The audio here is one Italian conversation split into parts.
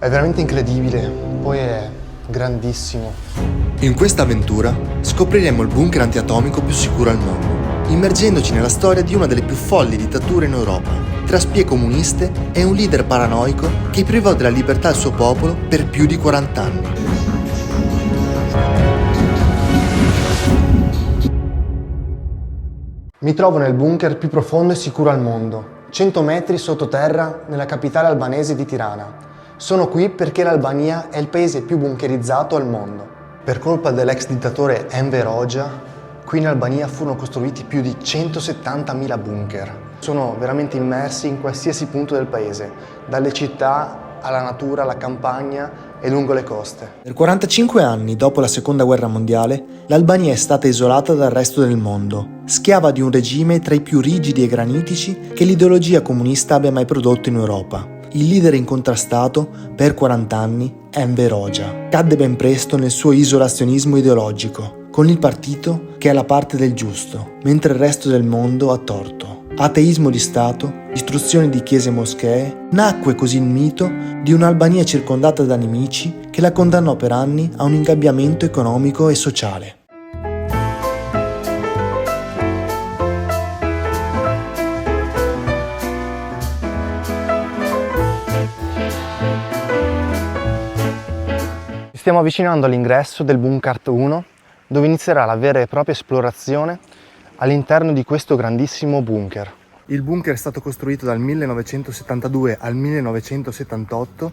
È veramente incredibile, poi è grandissimo. In questa avventura scopriremo il bunker antiatomico più sicuro al mondo, immergendoci nella storia di una delle più folli dittature in Europa, tra spie comuniste e un leader paranoico che privò della libertà il suo popolo per più di 40 anni. Mi trovo nel bunker più profondo e sicuro al mondo, 100 metri sottoterra nella capitale albanese di Tirana. Sono qui perché l'Albania è il paese più bunkerizzato al mondo. Per colpa dell'ex dittatore Enver Hoxha, qui in Albania furono costruiti più di 170.000 bunker. Sono veramente immersi in qualsiasi punto del paese, dalle città alla natura, alla campagna e lungo le coste. Per 45 anni dopo la Seconda Guerra Mondiale, l'Albania è stata isolata dal resto del mondo, schiava di un regime tra i più rigidi e granitici che l'ideologia comunista abbia mai prodotto in Europa. Il leader incontrastato, per 40 anni, Enver Hoxha, cadde ben presto nel suo isolazionismo ideologico, con il partito che è la parte del giusto, mentre il resto del mondo ha torto. Ateismo di Stato, distruzione di chiese e moschee, nacque così il mito di un'Albania circondata da nemici che la condannò per anni a un ingabbiamento economico e sociale. Stiamo avvicinando all'ingresso del Bunker 1, dove inizierà la vera e propria esplorazione all'interno di questo grandissimo bunker. Il bunker è stato costruito dal 1972 al 1978,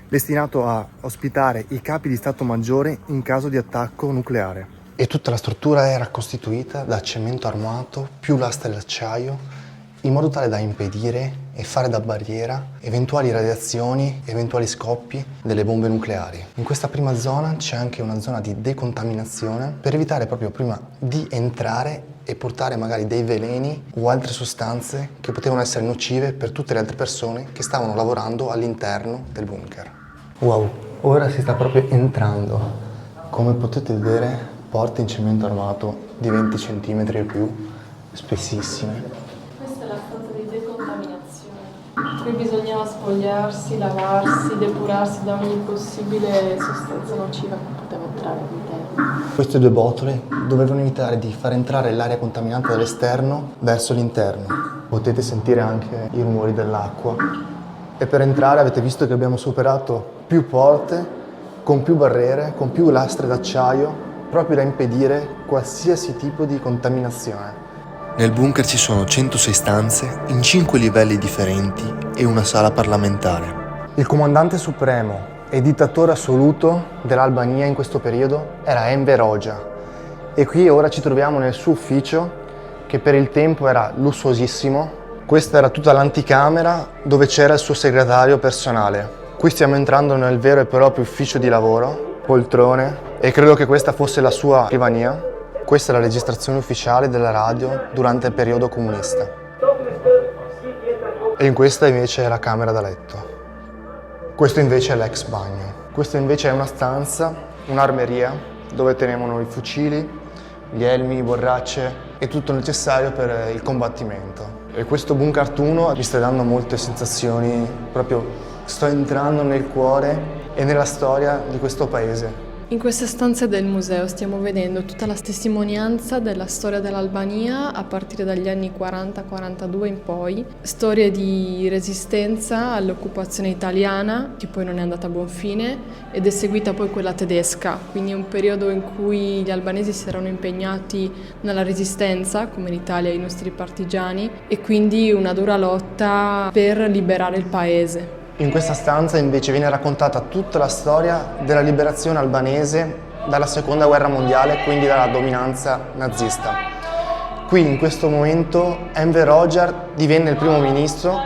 destinato a ospitare i capi di Stato Maggiore in caso di attacco nucleare. E tutta la struttura era costituita da cemento armato più lastre d'acciaio, in modo tale da impedire e fare da barriera eventuali radiazioni, eventuali scoppi delle bombe nucleari. In questa prima zona c'è anche una zona di decontaminazione per evitare proprio prima di entrare e portare magari dei veleni o altre sostanze che potevano essere nocive per tutte le altre persone che stavano lavorando all'interno del bunker. Wow, ora si sta proprio entrando. Come potete vedere, porte in cemento armato di 20 cm e più, spessissime. Questa è la stanza di decontaminazione. Qui bisognava spogliarsi, lavarsi, depurarsi da ogni possibile sostanza nociva che poteva entrare all'interno. Queste due botole dovevano evitare di far entrare l'aria contaminata dall'esterno verso l'interno. Potete sentire anche i rumori dell'acqua. E per entrare avete visto che abbiamo superato più porte, con più barriere, con più lastre d'acciaio, proprio da impedire qualsiasi tipo di contaminazione. Nel bunker ci sono 106 stanze in 5 livelli differenti e una sala parlamentare. Il comandante supremo e dittatore assoluto dell'Albania in questo periodo era Enver Hoxha. E qui ora ci troviamo nel suo ufficio, che per il tempo era lussuosissimo. Questa era tutta l'anticamera dove c'era il suo segretario personale. Qui stiamo entrando nel vero e proprio ufficio di lavoro, poltrone, e credo che questa fosse la sua scrivania. Questa è la registrazione ufficiale della radio durante il periodo comunista. E in questa invece è la camera da letto. Questo invece è l'ex bagno. Questa invece è una stanza, un'armeria, dove tenevano i fucili, gli elmi, borracce e tutto il necessario per il combattimento. E questo Bunker 1 mi sta dando molte sensazioni, proprio sto entrando nel cuore e nella storia di questo paese. In queste stanze del museo stiamo vedendo tutta la testimonianza della storia dell'Albania a partire dagli anni 40-42 in poi, storie di resistenza all'occupazione italiana, che poi non è andata a buon fine, ed è seguita poi quella tedesca, quindi un periodo in cui gli albanesi si erano impegnati nella resistenza, come l'Italia e i nostri partigiani, e quindi una dura lotta per liberare il paese. In questa stanza invece viene raccontata tutta la storia della liberazione albanese dalla Seconda Guerra Mondiale, quindi dalla dominanza nazista. Qui in questo momento Enver Hoxha divenne il primo ministro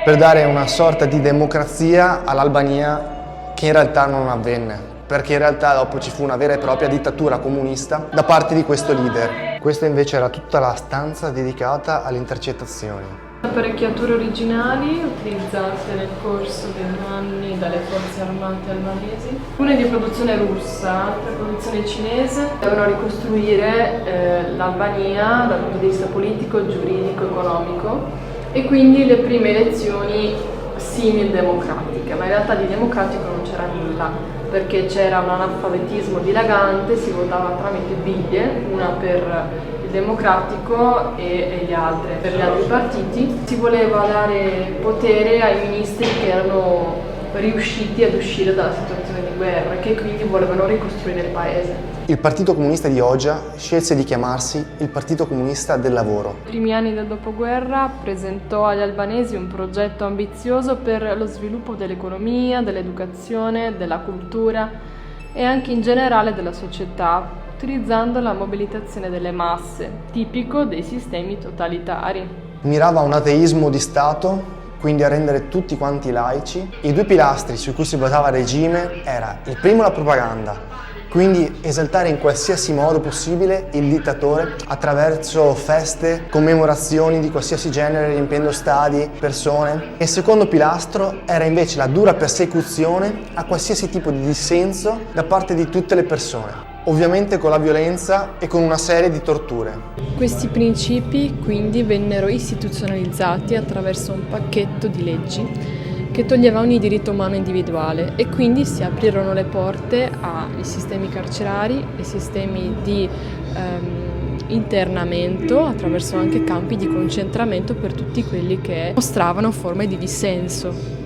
per dare una sorta di democrazia all'Albania che in realtà non avvenne, perché in realtà dopo ci fu una vera e propria dittatura comunista da parte di questo leader. Questa invece era tutta la stanza dedicata alle intercettazioni. Apparecchiature originali utilizzate nel corso degli anni dalle forze armate albanesi, alcune di produzione russa, altre produzione cinese, devono ricostruire l'Albania dal punto di vista politico, giuridico, economico e quindi le prime elezioni simil-democratiche, ma in realtà di democratico non c'era nulla, perché c'era un analfabetismo dilagante, si votava tramite biglie, una per il democratico e le altre per gli altri partiti. Si voleva dare potere ai ministri che erano riusciti ad uscire dalla situazione di guerra e che quindi volevano ricostruire il paese. Il Partito Comunista di Oggia scelse di chiamarsi il Partito Comunista del Lavoro. Nei primi anni del dopoguerra presentò agli albanesi un progetto ambizioso per lo sviluppo dell'economia, dell'educazione, della cultura e anche in generale della società, utilizzando la mobilitazione delle masse, tipico dei sistemi totalitari. Mirava a un ateismo di Stato, quindi a rendere tutti quanti laici. I due pilastri su cui si basava il regime era il primo la propaganda, quindi esaltare in qualsiasi modo possibile il dittatore attraverso feste, commemorazioni di qualsiasi genere, riempiendo stadi, persone. E il secondo pilastro era invece la dura persecuzione a qualsiasi tipo di dissenso da parte di tutte le persone, ovviamente con la violenza e con una serie di torture. Questi principi quindi vennero istituzionalizzati attraverso un pacchetto di leggi che toglieva ogni diritto umano individuale e quindi si aprirono le porte ai sistemi carcerari e sistemi di internamento attraverso anche campi di concentramento per tutti quelli che mostravano forme di dissenso.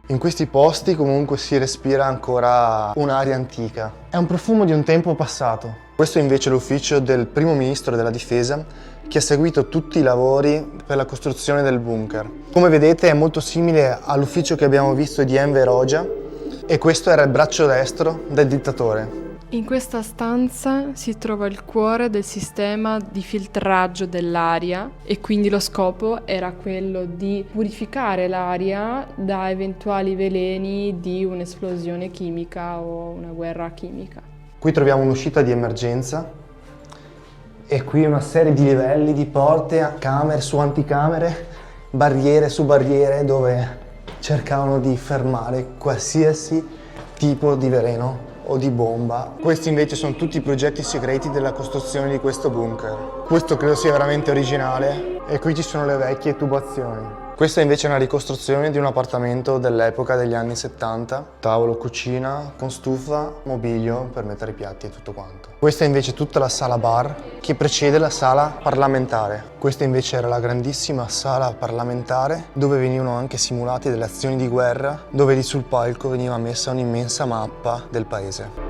In questi posti comunque si respira ancora un'aria antica. È un profumo di un tempo passato. Questo è invece l'ufficio del primo ministro della difesa che ha seguito tutti i lavori per la costruzione del bunker. Come vedete è molto simile all'ufficio che abbiamo visto di Enver Hoxha e questo era il braccio destro del dittatore. In questa stanza si trova il cuore del sistema di filtraggio dell'aria e quindi lo scopo era quello di purificare l'aria da eventuali veleni di un'esplosione chimica o una guerra chimica. Qui troviamo un'uscita di emergenza e qui una serie di livelli, di porte, camere su anticamere, barriere su barriere dove cercavano di fermare qualsiasi tipo di veleno o di bomba. Questi invece sono tutti i progetti segreti della costruzione di questo bunker. Questo credo sia veramente originale e qui ci sono le vecchie tubazioni. Questa invece è una ricostruzione di un appartamento dell'epoca degli anni 70, tavolo cucina con stufa, mobilio per mettere i piatti e tutto quanto. Questa è invece tutta la sala bar che precede la sala parlamentare. Questa invece era la grandissima sala parlamentare dove venivano anche simulate delle azioni di guerra, dove lì sul palco veniva messa un'immensa mappa del paese.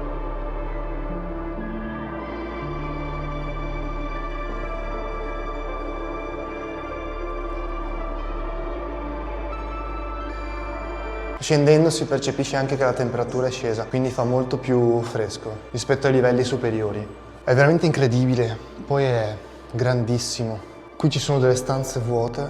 Scendendo si percepisce anche che la temperatura è scesa, quindi fa molto più fresco rispetto ai livelli superiori. È veramente incredibile, poi è grandissimo. Qui ci sono delle stanze vuote.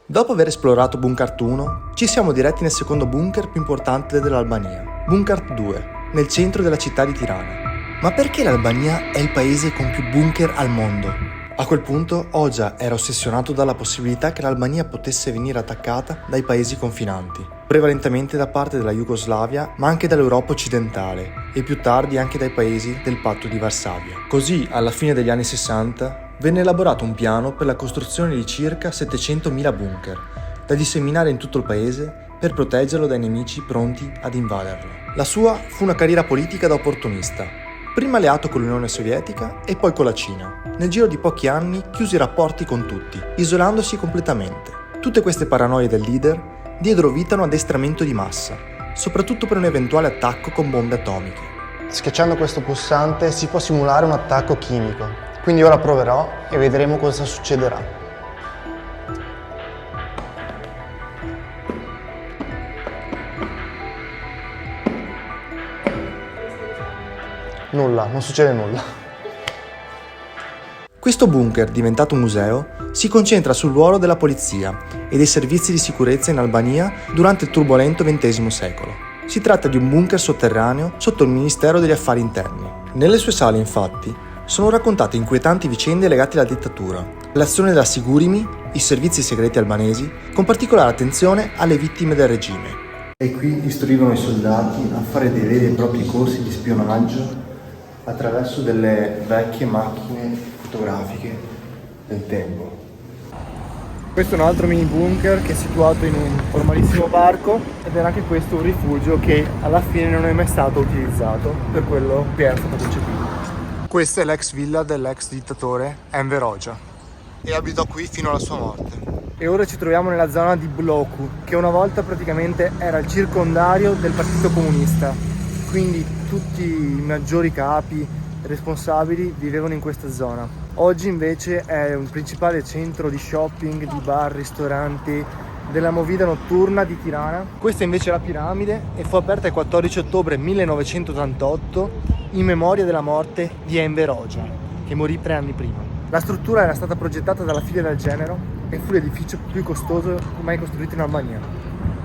Dopo aver esplorato Bunkert 1, ci siamo diretti nel secondo bunker più importante dell'Albania, Bunkert 2, nel centro della città di Tirana. Ma perché l'Albania è il paese con più bunker al mondo? A quel punto Hoxha era ossessionato dalla possibilità che l'Albania potesse venire attaccata dai paesi confinanti, prevalentemente da parte della Jugoslavia, ma anche dall'Europa occidentale e più tardi anche dai paesi del Patto di Varsavia. Così, alla fine degli anni 60, venne elaborato un piano per la costruzione di circa 700.000 bunker, da disseminare in tutto il paese per proteggerlo dai nemici pronti ad invaderlo. La sua fu una carriera politica da opportunista. Prima alleato con l'Unione Sovietica e poi con la Cina. Nel giro di pochi anni chiuse i rapporti con tutti, isolandosi completamente. Tutte queste paranoie del leader diedero vita a un addestramento di massa, soprattutto per un eventuale attacco con bombe atomiche. Schiacciando questo pulsante si può simulare un attacco chimico, quindi ora proverò e vedremo cosa succederà. Nulla, non succede nulla. Questo bunker, diventato un museo, si concentra sul ruolo della polizia e dei servizi di sicurezza in Albania durante il turbolento XX secolo. Si tratta di un bunker sotterraneo sotto il Ministero degli Affari Interni. Nelle sue sale, infatti, sono raccontate inquietanti vicende legate alla dittatura, l'azione della Sigurimi, i servizi segreti albanesi, con particolare attenzione alle vittime del regime. E qui istruivano i soldati a fare dei veri e propri corsi di spionaggio attraverso delle vecchie macchine fotografiche del tempo. Questo è un altro mini bunker che è situato in un formalissimo parco ed era anche questo un rifugio che alla fine non è mai stato utilizzato per quello che era stato concepito. Questa è l'ex villa dell'ex dittatore Enver Hoxha e abitò qui fino alla sua morte. E ora ci troviamo nella zona di Bloku, che una volta praticamente era il circondario del Partito Comunista, quindi tutti i maggiori capi responsabili vivevano in questa zona. Oggi invece è un principale centro di shopping, di bar, ristoranti, della movida notturna di Tirana. Questa invece è la piramide e fu aperta il 14 ottobre 1988 in memoria della morte di Enver Hoxha, che morì 3 anni prima. La struttura era stata progettata dalla figlia del genero e fu l'edificio più costoso mai costruito in Albania.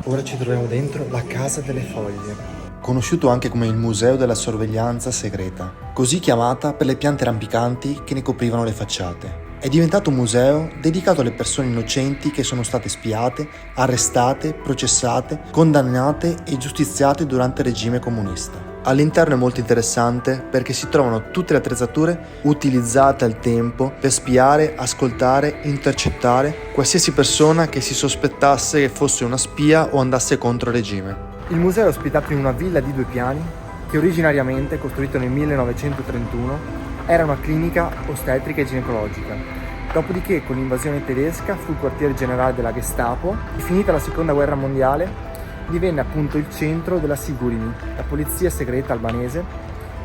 Ora ci troviamo dentro la Casa delle Foglie, conosciuto anche come il Museo della Sorveglianza Segreta, così chiamata per le piante rampicanti che ne coprivano le facciate. È diventato un museo dedicato alle persone innocenti che sono state spiate, arrestate, processate, condannate e giustiziate durante il regime comunista. All'interno è molto interessante perché si trovano tutte le attrezzature utilizzate al tempo per spiare, ascoltare, intercettare qualsiasi persona che si sospettasse che fosse una spia o andasse contro il regime. Il museo è ospitato in una villa di 2 piani che originariamente, costruita nel 1931, era una clinica ostetrica e ginecologica. Dopodiché, con l'invasione tedesca, fu il quartier generale della Gestapo e finita la seconda guerra mondiale divenne appunto il centro della Sigurini, la polizia segreta albanese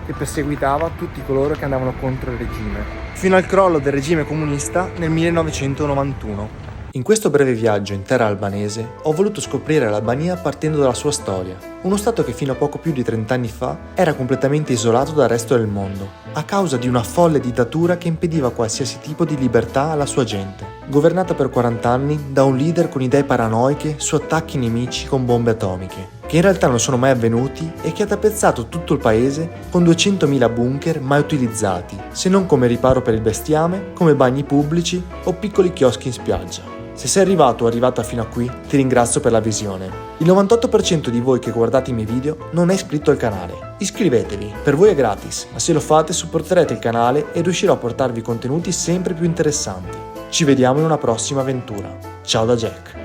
che perseguitava tutti coloro che andavano contro il regime, fino al crollo del regime comunista nel 1991. In questo breve viaggio in terra albanese ho voluto scoprire l'Albania partendo dalla sua storia, uno stato che fino a poco più di 30 anni fa era completamente isolato dal resto del mondo, a causa di una folle dittatura che impediva qualsiasi tipo di libertà alla sua gente, governata per 40 anni da un leader con idee paranoiche su attacchi nemici con bombe atomiche, che in realtà non sono mai avvenuti e che ha tappezzato tutto il paese con 200.000 bunker mai utilizzati, se non come riparo per il bestiame, come bagni pubblici o piccoli chioschi in spiaggia. Se sei arrivato o arrivata fino a qui, ti ringrazio per la visione. Il 98% di voi che guardate i miei video non è iscritto al canale. Iscrivetevi, per voi è gratis, ma se lo fate supporterete il canale e riuscirò a portarvi contenuti sempre più interessanti. Ci vediamo in una prossima avventura. Ciao da Jack.